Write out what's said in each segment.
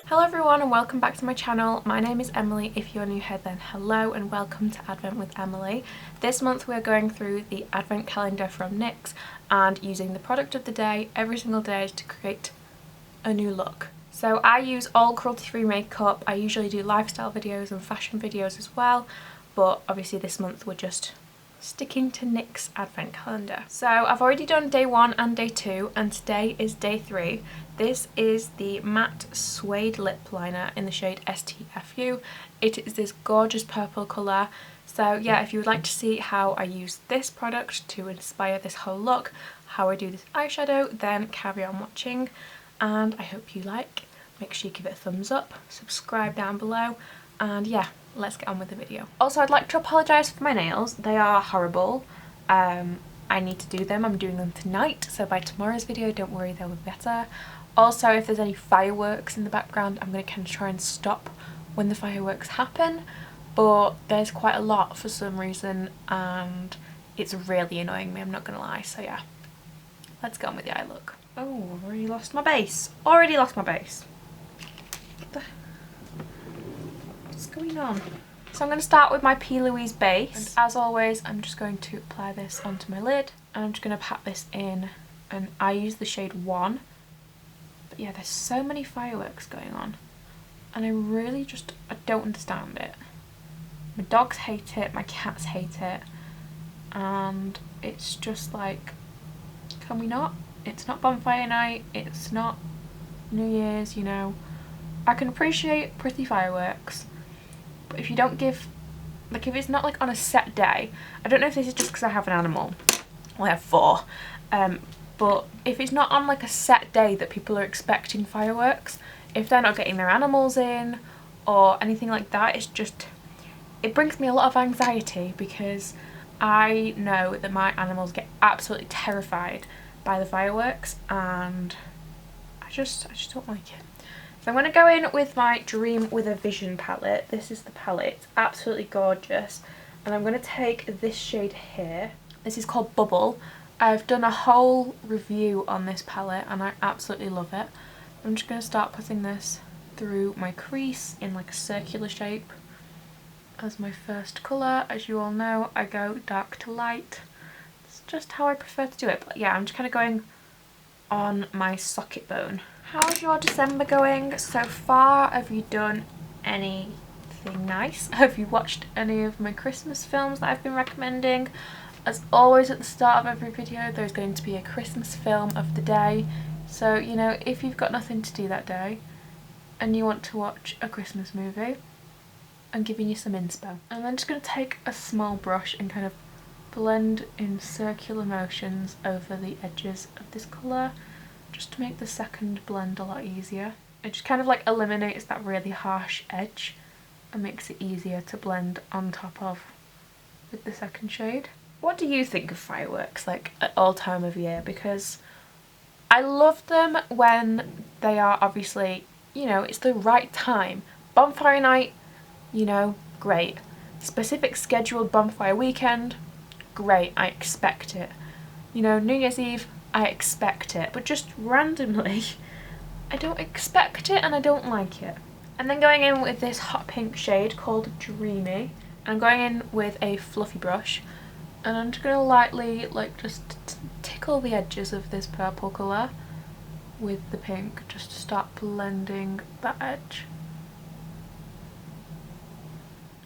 Hello everyone and welcome back to my channel. My name is Emily. If you're new here then hello and welcome to Advent with Emilee. This month we're going through the advent calendar from NYX and using the product of the day every single day to create a new look. So I use all cruelty-free makeup. I usually do lifestyle videos and fashion videos as well, but obviously this month we're just sticking to NYX advent calendar. So I've already done day 1 and day 2 and today is day 3. This is the matte Suede lip liner in the shade STFU. It is this gorgeous purple colour. So yeah, if you would like to see how I use this product to inspire this whole look, how I do this eyeshadow, then carry on watching and I hope you like. Make sure you give it a thumbs up, subscribe down below, and yeah, let's get on with the video. Also, I'd like to apologise for my nails. They are horrible. I need to do them. I'm doing them tonight, so by tomorrow's video, don't worry, they'll be better. Also, if there's any fireworks in the background, I'm going to kind of try and stop when the fireworks happen, but there's quite a lot for some reason and it's really annoying me, I'm not going to lie. So yeah, let's get on with the eye look. Oh, I've already lost my base. Already lost my base. What's going on? So I'm going to start with my PLouise base, and as always I'm just going to apply this onto my lid and I'm just going to pat this in, and I use the shade 1. But yeah, there's so many fireworks going on and I don't understand it. My dogs hate it, my cats hate it, and it's just like, can we not? It's not bonfire night, it's not New Year's, you know. I can appreciate pretty fireworks, but if you don't give, like if it's not like on a set day, I don't know if this is just because I have an animal, well I have 4, but if it's not on like a set day that people are expecting fireworks, if they're not getting their animals in or anything like that, it's just, it brings me a lot of anxiety because I know that my animals get absolutely terrified by the fireworks and I just don't like it. So I'm going to go in with my Dream with a Vision palette. This is the palette, it's absolutely gorgeous, and I'm going to take this shade here. This is called Bubble. I've done a whole review on this palette and I absolutely love it. I'm just going to start putting this through my crease in like a circular shape as my first colour. As you all know, I go dark to light. It's just how I prefer to do it, but yeah, I'm just kind of going on my socket bone. How's your December going so far? Have you done anything nice? Have you watched any of my Christmas films that I've been recommending? As always at the start of every video there's going to be a Christmas film of the day, so you know, if you've got nothing to do that day and you want to watch a Christmas movie, I'm giving you some inspo. And I'm just going to take a small brush and kind of blend in circular motions over the edges of this colour, just to make the second blend a lot easier. It just kind of like eliminates that really harsh edge and makes it easier to blend on top of with the second shade. What do you think of fireworks, like at all time of year? Because I love them when they are obviously, you know, it's the right time. Bonfire night, you know, great. Specific scheduled bonfire weekend, great, I expect it. You know, New Year's Eve, I expect it, but just randomly I don't expect it and I don't like it. And then going in with this hot pink shade called Dreamy, and I'm going in with a fluffy brush and I'm just going to lightly like just tickle the edges of this purple colour with the pink just to start blending that edge.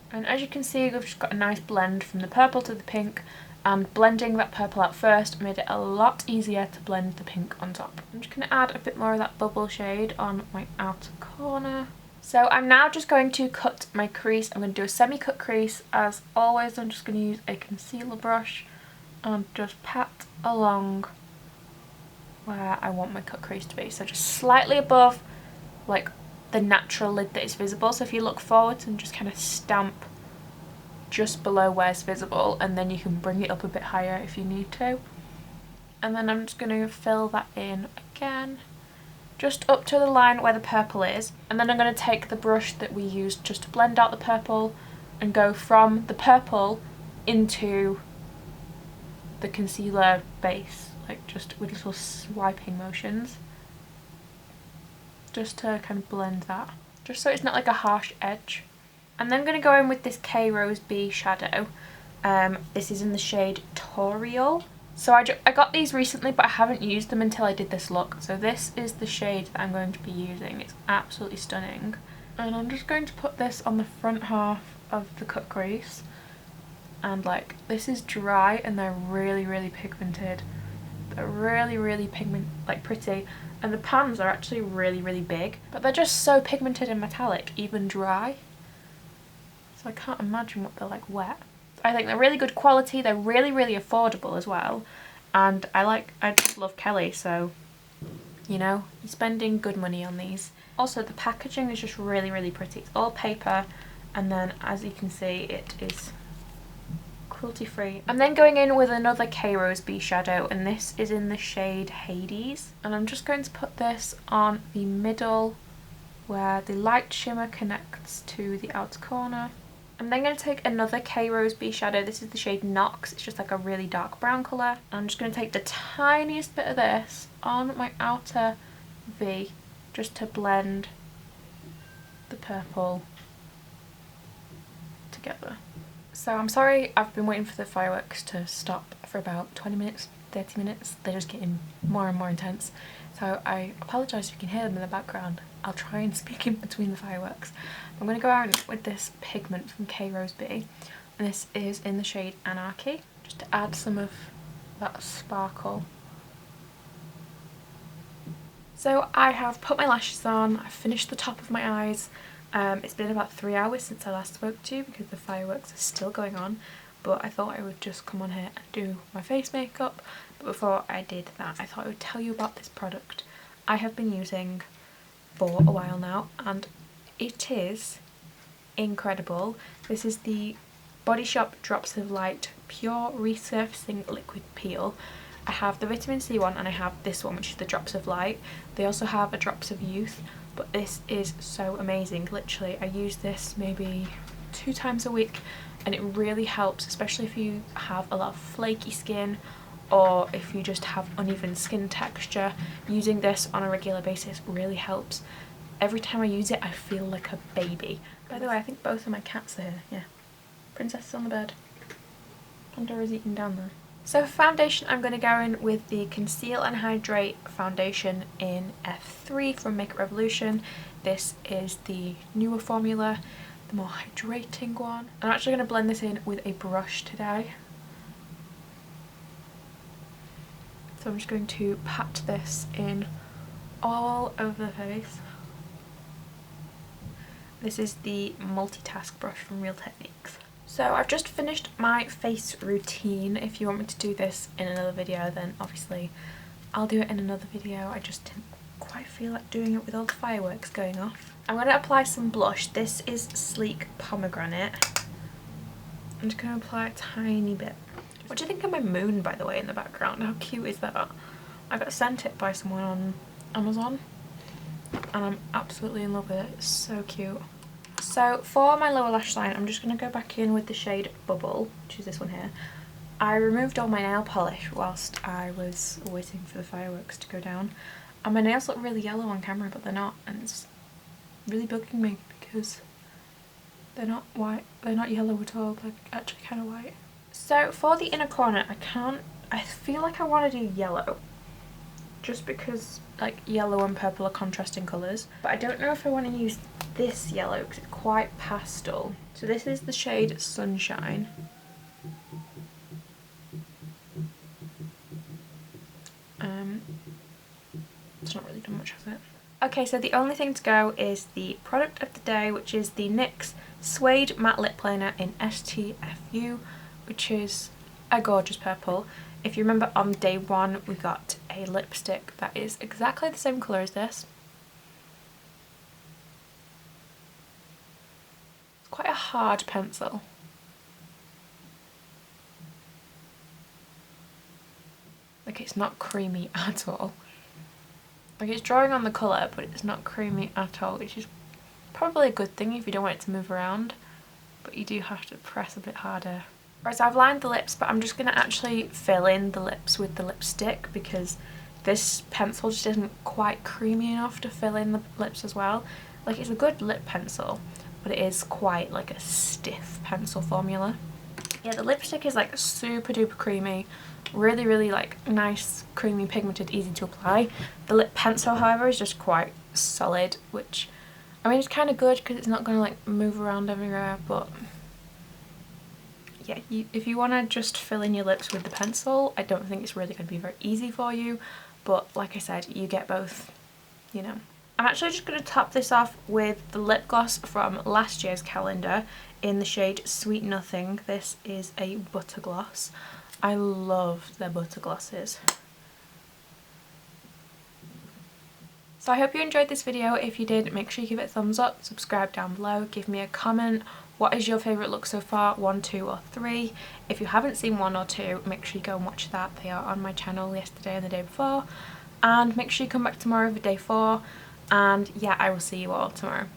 And as you can see, we've just got a nice blend from the purple to the pink, and blending that purple out first made it a lot easier to blend the pink on top. I'm just going to add a bit more of that bubble shade on my outer corner. So I'm now just going to cut my crease. I'm going to do a semi-cut crease. As always, I'm just going to use a concealer brush and just pat along where I want my cut crease to be. So just slightly above like the natural lid that is visible. So if you look forwards and just kind of stamp just below where it's visible, and then you can bring it up a bit higher if you need to. And then I'm just going to fill that in again, just up to the line where the purple is, and then I'm going to take the brush that we used just to blend out the purple and go from the purple into the concealer base, like just with little swiping motions. just to kind of blend that, just so it's not like a harsh edge. I'm then going to go in with this K Rose B shadow. This is in the shade Tauriel. So I got these recently, but I haven't used them until I did this look. So this is the shade that I'm going to be using. It's absolutely stunning. And I'm just going to put this on the front half of the cut crease. And like, this is dry and they're really, really pigmented. They're really, really pretty. And the pans are actually really, really big. But they're just so pigmented and metallic, even dry. So I can't imagine what they're like wet. I think they're really good quality. They're really, really affordable as well. And I just love Kelly, so, you know, you're spending good money on these. Also, the packaging is just really, really pretty. It's all paper, and then as you can see, it is cruelty free. I'm then going in with another K Rose B shadow, and this is in the shade Hades. And I'm just going to put this on the middle where the light shimmer connects to the outer corner. I'm then going to take another K Rose B shadow. This is the shade NYX. It's just like a really dark brown colour. I'm just going to take the tiniest bit of this on my outer V just to blend the purple together. So I'm sorry I've been waiting for the fireworks to stop for about 20 minutes, 30 minutes. They're just getting more and more intense. So I apologise if you can hear them in the background. I'll try and speak in between the fireworks. I'm going to go out with this pigment from K Rose B, and this is in the shade Anarchy, just to add some of that sparkle. So I have put my lashes on, I've finished the top of my eyes. It's been about 3 hours since I last spoke to you because the fireworks are still going on, but I thought I would just come on here and do my face makeup. But before I did that, I thought I would tell you about this product I have been using for a while now, and it is incredible. This is the Body Shop Drops of Light Pure Resurfacing Liquid Peel. I have the vitamin C one and I have this one, which is the Drops of Light. They also have a Drops of Youth, but this is so amazing. Literally, I use this maybe 2 times a week and it really helps, especially if you have a lot of flaky skin or if you just have uneven skin texture. Using this on a regular basis really helps. Every time I use it, I feel like a baby. By the way, I think both of my cats are here. Yeah. Princess is on the bed. Pandora's eating down there. So for foundation, I'm going to go in with the Conceal and Hydrate foundation in F3 from Makeup Revolution. This is the newer formula, the more hydrating one. I'm actually going to blend this in with a brush today. So I'm just going to pat this in all over the face. This is the multitask brush from Real Techniques. So I've just finished my face routine. If you want me to do this in another video, then obviously I'll do it in another video. I just didn't quite feel like doing it with all the fireworks going off. I'm going to apply some blush. This is Sleek Pomegranate. I'm just going to apply a tiny bit. What do you think of my moon, by the way, in the background? How cute is that? I got sent it by someone on Amazon and I'm absolutely in love with it. It's so cute. So for my lower lash line, I'm just going to go back in with the shade Bubble, which is this one here. I removed all my nail polish whilst I was waiting for the fireworks to go down. And my nails look really yellow on camera, but they're not. And it's really bugging me because they're not white. They're not yellow at all. They're actually kind of white. So for the inner corner, I feel like I want to do yellow. Just because like yellow and purple are contrasting colours. But I don't know if I want to use this yellow because it's quite pastel. So this is the shade Sunshine. It's not really done much, has it? Okay, so the only thing to go is the product of the day, which is the NYX Suede Matte Lip Liner in STFU, which is a gorgeous purple. If you remember, on day one we got a lipstick that is exactly the same colour as this. It's quite a hard pencil. Like, it's not creamy at all. Like, it's drawing on the colour, but it's not creamy at all, which is probably a good thing if you don't want it to move around, but you do have to press a bit harder. Right, so I've lined the lips, but I'm just going to actually fill in the lips with the lipstick because this pencil just isn't quite creamy enough to fill in the lips as well. Like, it's a good lip pencil, but it is quite like a stiff pencil formula. Yeah, the lipstick is like super duper creamy, really really like nice, creamy, pigmented, easy to apply. The lip pencil, however, is just quite solid, which, I mean, it's kind of good because it's not going to like move around everywhere, but yeah, if you want to just fill in your lips with the pencil, I don't think it's really going to be very easy for you, but like I said, you get both, you know. I'm actually just going to top this off with the lip gloss from last year's calendar in the shade Sweet Nothing. This is a butter gloss. I love their butter glosses. So I hope you enjoyed this video. If you did, make sure you give it a thumbs up, subscribe down below, give me a comment. What is your favourite look so far? 1, 2 or 3? If you haven't seen 1 or 2, make sure you go and watch that. They are on my channel yesterday and the day before. And make sure you come back tomorrow for day 4. And yeah, I will see you all tomorrow.